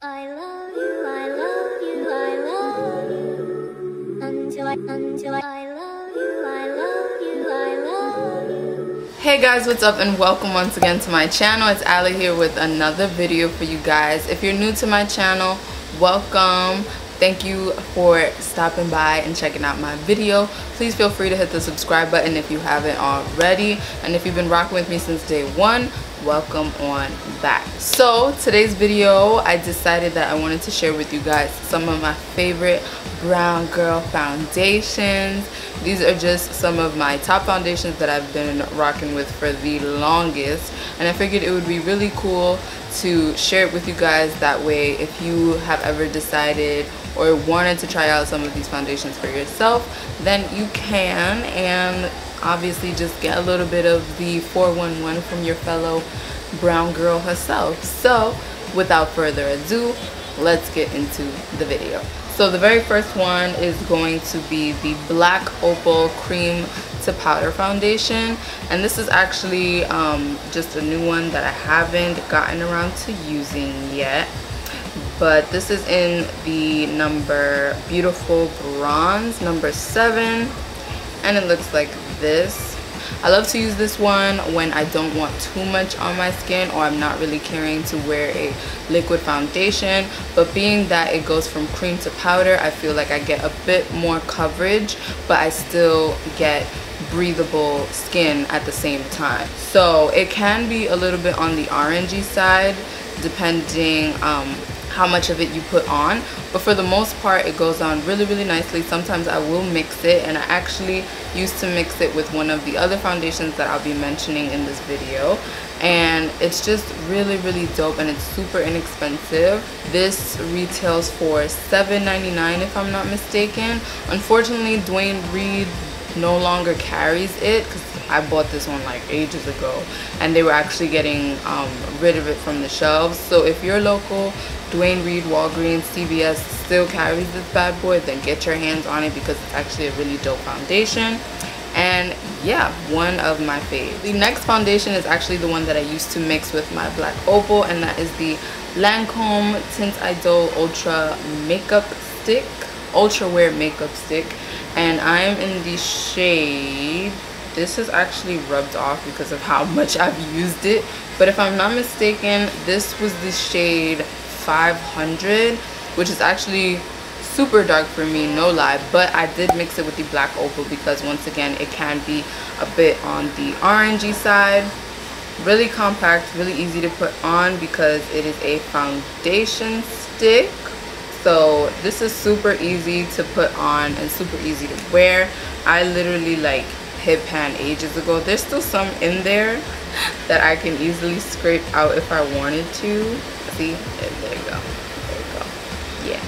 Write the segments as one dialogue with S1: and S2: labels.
S1: I love you, I love you, I love you. Until I love you, I love you, I love you.
S2: Hey guys, what's up and welcome once again to my channel. It's Ali here with another video for you guys. If you're new to my channel, welcome. Thank you for stopping by and checking out my video. Please feel free to hit the subscribe button if you haven't already. And if you've been rocking with me since day one, welcome on back. So today's video, I decided that I wanted to share with you guys some of my favorite brown girl foundations. These are just some of my top foundations that I've been rocking with for the longest, and I figured it would be really cool to share it with you guys. That way, if you have ever decided or wanted to try out some of these foundations for yourself, then you can, and obviously just get a little bit of the 411 from your fellow brown girl herself. So without further ado, let's get into the video. So the very first one is going to be the Black Opal Cream to Powder foundation, and this is actually just a new one that I haven't gotten around to using yet. But this is in the number Beautiful Bronze, number 7, and it looks like this. I love to use this one when I don't want too much on my skin, or I'm not really caring to wear a liquid foundation. But being that it goes from cream to powder, I feel like I get a bit more coverage, but I still get breathable skin at the same time. So it can be a little bit on the orangey side depending how much of it you put on, but for the most part it goes on really nicely. Sometimes I will mix it, and I actually used to mix it with one of the other foundations that I'll be mentioning in this video, and it's just really dope, and it's super inexpensive. This retails for $7.99 if I'm not mistaken. Unfortunately, Dwayne Reed no longer carries it because I bought this one like ages ago, and they were actually getting rid of it from the shelves. So if you're local, Dwayne Reed, Walgreens, CVS still carries this bad boy, then get your hands on it because it's actually a really dope foundation. And yeah, one of my faves. The next foundation is actually the one that I used to mix with my Black Opal, and that is the Lancome Tint Idole Ultra Makeup Stick, Ultrawear Makeup Stick, and I am in the shade, this is actually rubbed off because of how much I've used it, but if I'm not mistaken, this was the shade 500, which is actually super dark for me, no lie, but I did mix it with the Black Opal because once again it can be a bit on the orangey side. Really compact, really easy to put on because it is a foundation stick. So this is super easy to put on and super easy to wear. I literally like hit pan ages ago. There's still some in there that I can easily scrape out if I wanted to. See, there you go, yeah.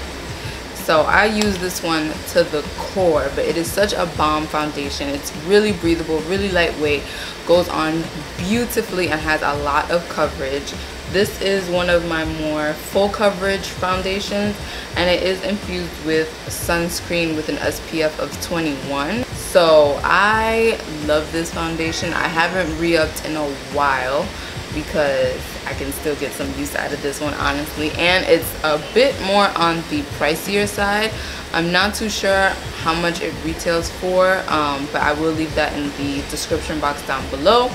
S2: So I use this one to the core, but it is such a bomb foundation. It's really breathable, really lightweight, goes on beautifully, and has a lot of coverage. This is one of my more full coverage foundations, and it is infused with sunscreen with an SPF of 21. So I love this foundation. I haven't re-upped in a while because I can still get some use out of this one, honestly, and it's a bit more on the pricier side. I'm not too sure how much it retails for, but I will leave that in the description box down below.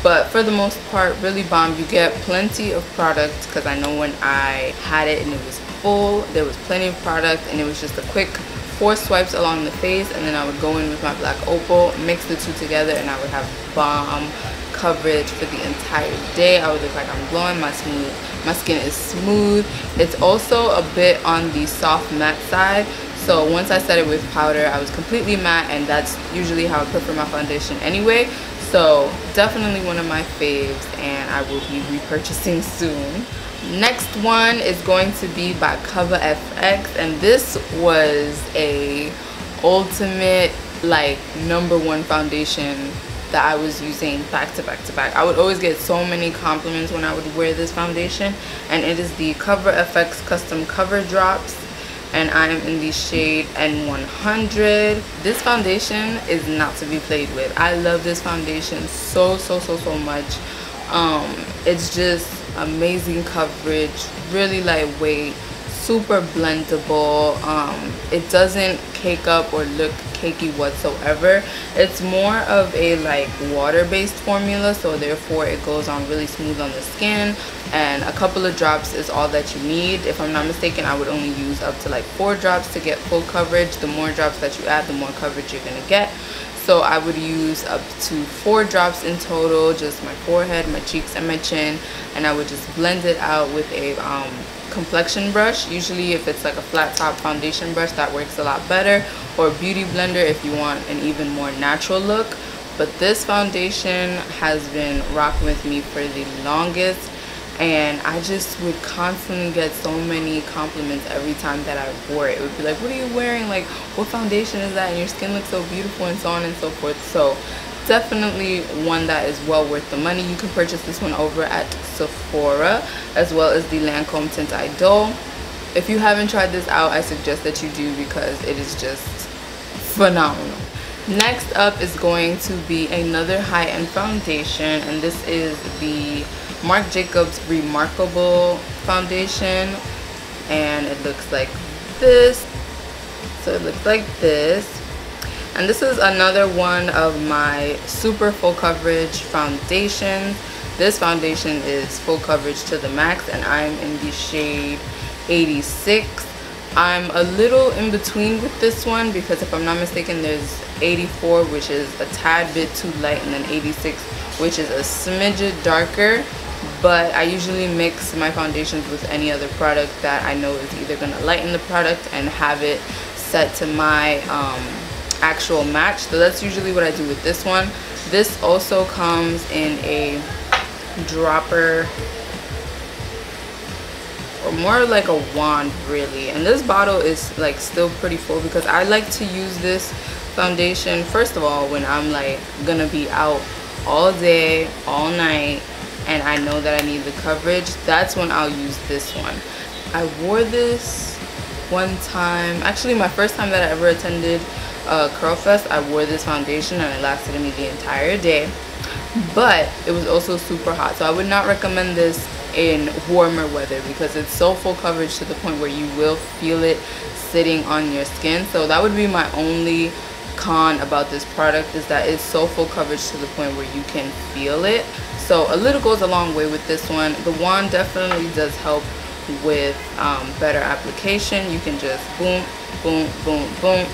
S2: But for the most part, really bomb. You get plenty of product because I know when I had it and it was full, there was plenty of product, and it was just a quick 4 swipes along the face, and then I would go in with my Black Opal, mix the two together, and I would have bomb coverage for the entire day. I would look like I'm glowing. My skin is smooth. It's also a bit on the soft matte side, so once I set it with powder, I was completely matte, and that's usually how I prefer my foundation anyway. So definitely one of my faves, and I will be repurchasing soon. Next one is going to be by Cover FX, and this was a ultimate like #1 foundation that I was using back to back. I would always get so many compliments when I would wear this foundation, and it is the Cover FX Custom Cover Drops, and I am in the shade N100. This foundation is not to be played with. I love this foundation so much. It's just amazing coverage, really lightweight, super blendable. It doesn't cake up or look cakey whatsoever. It's more of a like water-based formula, so therefore it goes on really smooth on the skin, and a couple of drops is all that you need. If I'm not mistaken, I would only use up to like 4 drops to get full coverage. The more drops that you add, the more coverage you're gonna get. So I would use up to 4 drops in total, just my forehead, my cheeks, and my chin, and I would just blend it out with a complexion brush. Usually if it's like a flat top foundation brush, that works a lot better, or a beauty blender if you want an even more natural look. But this foundation has been rocking with me for the longest, and I just would constantly get so many compliments every time that I wore it. It would be like, what are you wearing? Like, what foundation is that? And your skin looks so beautiful, and so on and so forth. So definitely one that is well worth the money. You can purchase this one over at Sephora, as well as the Lancome tint Idole. If you haven't tried this out, I suggest that you do, because it is just phenomenal. Next up is going to be another high-end foundation, and this is the Marc Jacobs Remarcable foundation, and it looks like this. So it looks like this. And this is another one of my super full coverage foundations. This foundation is full coverage to the max, and I'm in the shade 86. I'm a little in between with this one, because if I'm not mistaken, there's 84, which is a tad bit too light, and then 86, which is a smidget darker. But I usually mix my foundations with any other product that I know is either going to lighten the product and have it set to my actual match. So that's usually what I do with this one. This also comes in a dropper, or more like a wand really, and this bottle is like still pretty full, because I like to use this foundation first of all when I'm like gonna be out all day, all night, and I know that I need the coverage. That's when I'll use this one. I wore this one time, actually my first time that I ever attended Curl Fest. I wore this foundation and it lasted me the entire day, but it was also super hot, so I would not recommend this in warmer weather, because it's so full coverage to the point where you will feel it sitting on your skin. So that would be my only con about this product, is that it's so full coverage to the point where you can feel it. So a little goes a long way with this one. The wand definitely does help with better application. You can just boom, boom, boom, boom,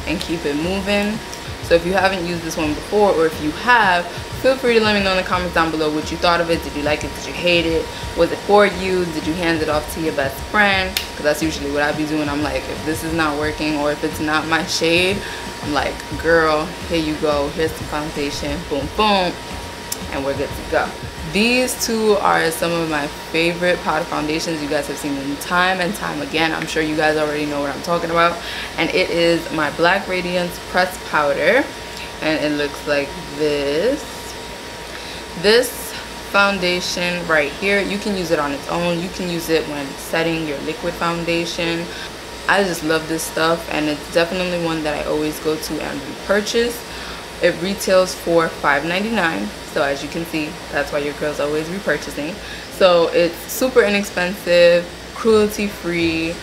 S2: and keep it moving. So if you haven't used this one before, or if you have, feel free to let me know in the comments down below what you thought of it. Did you like it? Did you hate it? Was it for you? Did you hand it off to your best friend? Because that's usually what I be doing. I'm like, if this is not working, or if it's not my shade, I'm like, girl, here you go, here's the foundation, boom, boom, and we're good to go. These two are some of my favorite powder foundations. You guys have seen them time and time again. I'm sure you guys already know what I'm talking about. And it is my Black Radiance Pressed Powder, and it looks like this. This foundation right here, you can use it on its own. You can use it when setting your liquid foundation. I just love this stuff, and it's definitely one that I always go to and repurchase. It retails for $5.99, so as you can see, that's why your girl's always repurchasing. So it's super inexpensive, cruelty-free,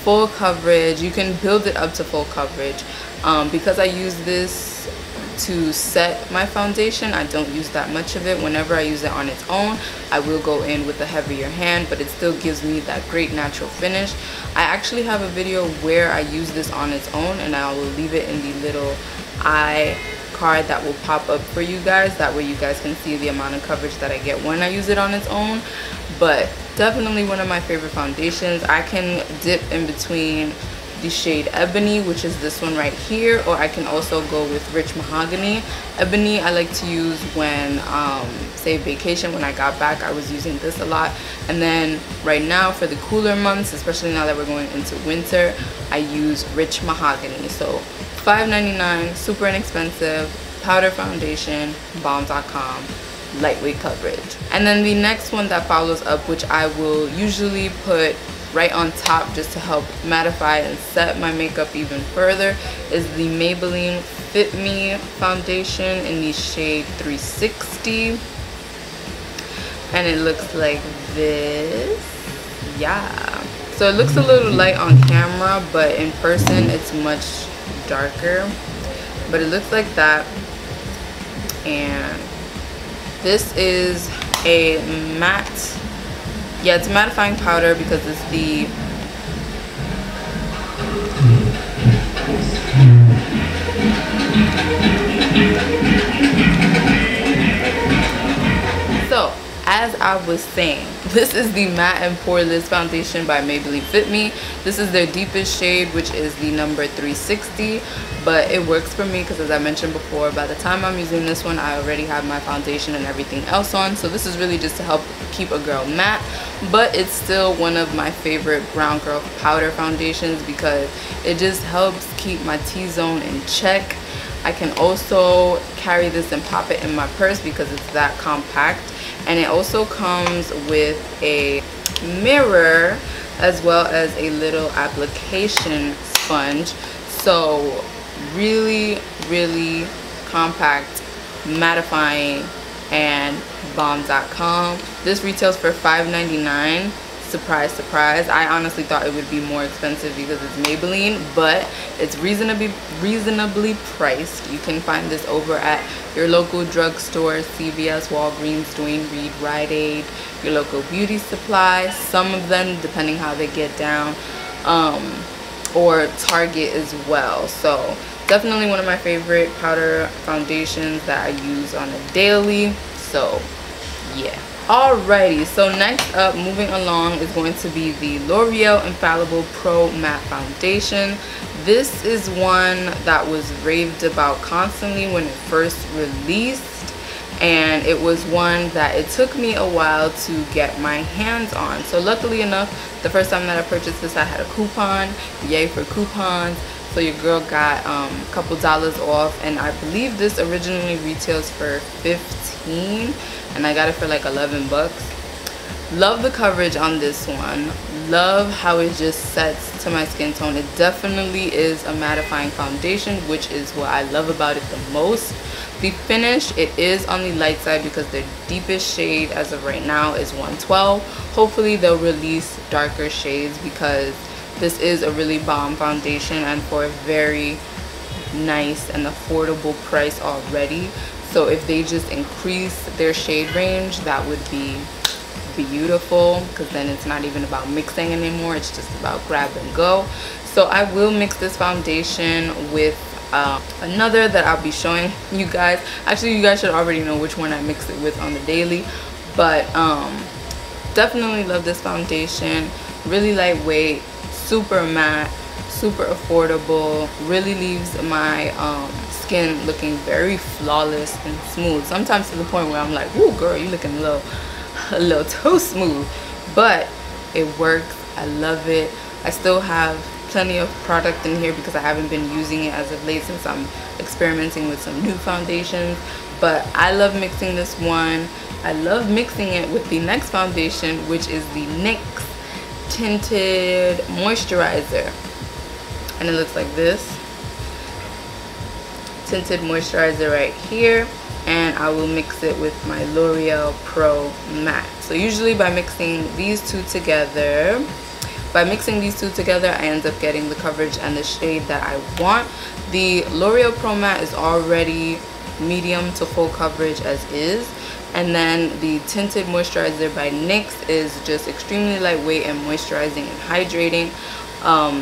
S2: full coverage. You can build it up to full coverage. Because I use this to set my foundation, I don't use that much of it. Whenever I use it on its own, I will go in with a heavier hand, but it still gives me that great natural finish. I actually have a video where I use this on its own, and I will leave it in the little eye card that will pop up for you guys. That way you guys can see the amount of coverage that I get when I use it on its own. But definitely one of my favorite foundations. I can dip in between the shade Ebony, which is this one right here, or I can also go with Rich Mahogany. Ebony I like to use when say vacation. When I got back, I was using this a lot, and then right now for the cooler months, especially now that we're going into winter, I use Rich Mahogany. So $5.99, super inexpensive powder foundation, bomb.com, lightweight coverage. And then the next one that follows up, which I will usually put right on top just to help mattify and set my makeup even further, is the Maybelline Fit Me foundation in the shade 360, and it looks like this. Yeah, so it looks a little light on camera, but in person it's much darker, but it looks like that. And this is a matte, yeah, it's a mattifying powder because it's the so as I was saying, this is the Matte and Poreless Foundation by Maybelline Fit Me. This is their deepest shade, which is the number 360, but it works for me because, as I mentioned before, by the time I'm using this one, I already have my foundation and everything else on. So this is really just to help keep a girl matte, but it's still one of my favorite brown girl powder foundations because it just helps keep my T-zone in check. I can also carry this and pop it in my purse because it's that compact. And it also comes with a mirror as well as a little application sponge. So really, really compact, mattifying, and bomb.com. This retails for $5.99. Surprise, surprise. I honestly thought it would be more expensive because it's Maybelline, but it's reasonably priced. You can find this over at your local drugstore, CVS, Walgreens, Duane Reade, Rite Aid, your local beauty supply, some of them depending how they get down, or Target as well. So definitely one of my favorite powder foundations that I use on a daily. So yeah. Alrighty, so next up, moving along, is going to be the L'Oreal Infallible Pro Matte Foundation. This is one that was raved about constantly when it first released, and it was one that it took me a while to get my hands on. So luckily enough, the first time that I purchased this, I had a coupon. Yay for coupons. So your girl got a couple dollars off, and I believe this originally retails for $15, and I got it for like 11 bucks. Love the coverage on this one. Love how it just sets to my skin tone. It definitely is a mattifying foundation, which is what I love about it the most. The finish, it is on the light side because their deepest shade as of right now is 112. Hopefully they'll release darker shades because this is a really bomb foundation and for a very nice and affordable price already. So if they just increase their shade range, that would be beautiful, because then it's not even about mixing anymore, it's just about grab and go. So I will mix this foundation with another that I'll be showing you guys. Actually, you guys should already know which one I mix it with on the daily, but definitely love this foundation. Really lightweight, super matte, super affordable, really leaves my skin looking very flawless and smooth, sometimes to the point where I'm like, ooh girl, you looking a little too smooth, but it works. I love it. I still have plenty of product in here because I haven't been using it as of late since I'm experimenting with some new foundations, but I love mixing this one. I love mixing it with the next foundation, which is the NYX Tinted Moisturizer, and it looks like this. Tinted moisturizer right here, and I will mix it with my L'Oreal Pro Matte. So usually by mixing these two together, I end up getting the coverage and the shade that I want. The L'Oreal Pro Matte is already medium to full coverage as is, and then the Tinted Moisturizer by NYX is just extremely lightweight and moisturizing and hydrating.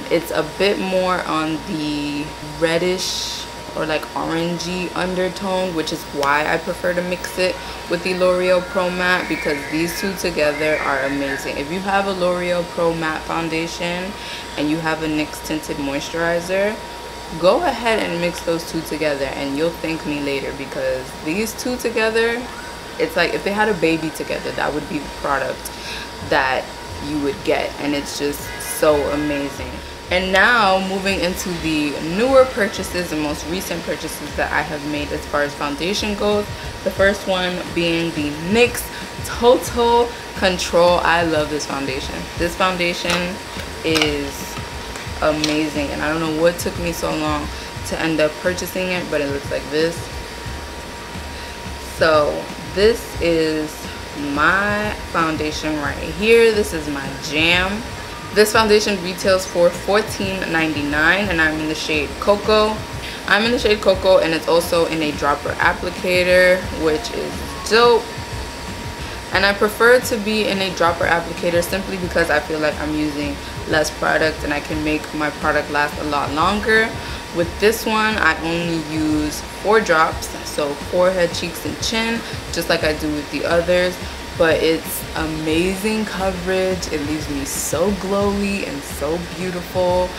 S2: It's a bit more on the reddish or like orangey undertone, which is why I prefer to mix it with the L'Oreal Pro Matte, because these two together are amazing. If you have a L'Oreal Pro Matte foundation and you have a NYX Tinted Moisturizer, go ahead and mix those two together and you'll thank me later, because these two together, it's like if they had a baby together, that would be the product that you would get, and it's just so amazing. And now moving into the newer purchases and most recent purchases that I have made as far as foundation goes. The first one being the NYX Total Control. I love this foundation. This foundation is amazing, and I don't know what took me so long to end up purchasing it, but it looks like this. So this is my foundation right here. This is my jam. This foundation retails for $14.99 and I'm in the shade Cocoa. I'm in the shade Cocoa and it's also in a dropper applicator, which is dope. And I prefer to be in a dropper applicator simply because I feel like I'm using less product and I can make my product last a lot longer. With this one, I only use 4 drops, so forehead, cheeks, and chin, just like I do with the others. But it's amazing coverage. It leaves me so glowy and so beautiful.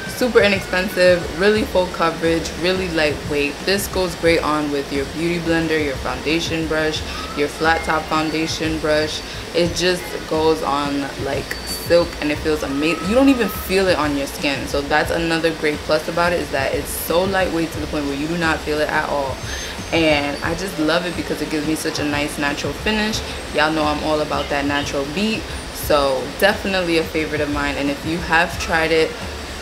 S2: Super inexpensive, really full coverage, really lightweight. This goes great on with your beauty blender, your foundation brush, your flat top foundation brush. It just goes on like silk and it feels amazing. You don't even feel it on your skin. So that's another great plus about it, is that it's so lightweight to the point where you do not feel it at all. And I just love it because it gives me such a nice natural finish. Y'all know I'm all about that natural beat. So definitely a favorite of mine. And if you have tried it,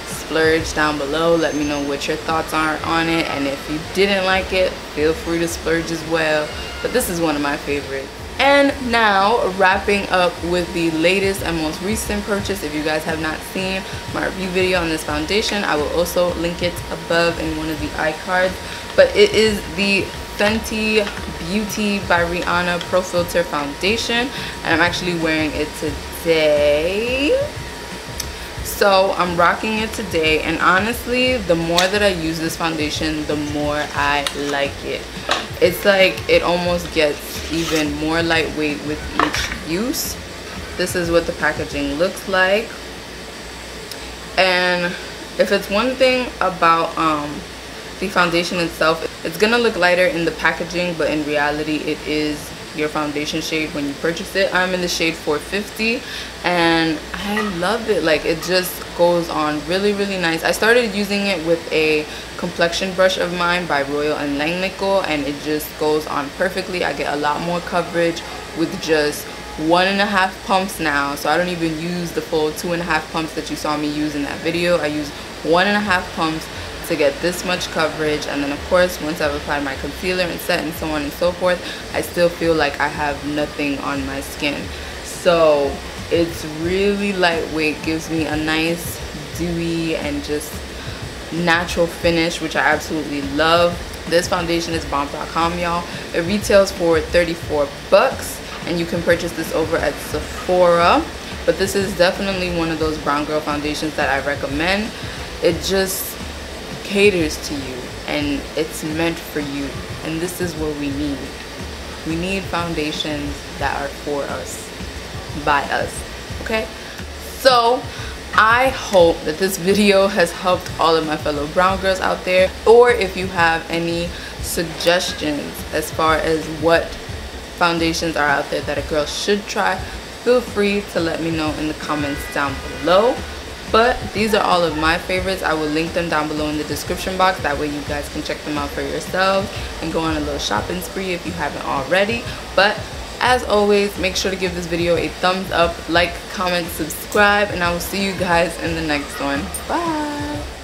S2: splurge down below. Let me know what your thoughts are on it, and if you didn't like it, feel free to splurge as well. But this is one of my favorites. And now wrapping up with the latest and most recent purchase. If you guys have not seen my review video on this foundation, I will also link it above in one of the iCards. But it is the Fenty Beauty by Rihanna Pro Filtr foundation, and I'm actually wearing it today. So I'm rocking it today, and honestly, the more that I use this foundation, the more I like it. It's like it almost gets even more lightweight with each use. This is what the packaging looks like. And if it's one thing about the foundation itself, it's gonna look lighter in the packaging, but in reality it is your foundation shade when you purchase it. I'm in the shade 450 and I love it. Like, it just goes on really, really nice. I started using it with a complexion brush of mine by L'Oreal and Lancome, and it just goes on perfectly. I get a lot more coverage with just 1.5 pumps now, so I don't even use the full 2.5 pumps that you saw me use in that video. I use 1.5 pumps to get this much coverage. And then of course, once I've applied my concealer and set and so on and so forth, I still feel like I have nothing on my skin. So it's really lightweight, gives me a nice dewy and just natural finish, which I absolutely love. This foundation is bomb.com, y'all. It retails for 34 bucks and you can purchase this over at Sephora. But this is definitely one of those brown girl foundations that I recommend. It just caters to you and it's meant for you, and this is what we need. We need foundations that are for us, by us, okay? So I hope that this video has helped all of my fellow brown girls out there, or if you have any suggestions as far as what foundations are out there that a girl should try, feel free to let me know in the comments down below. But these are all of my favorites. I will link them down below in the description box. That way you guys can check them out for yourselves and go on a little shopping spree if you haven't already. But as always, make sure to give this video a thumbs up, like, comment, subscribe, and I will see you guys in the next one. Bye!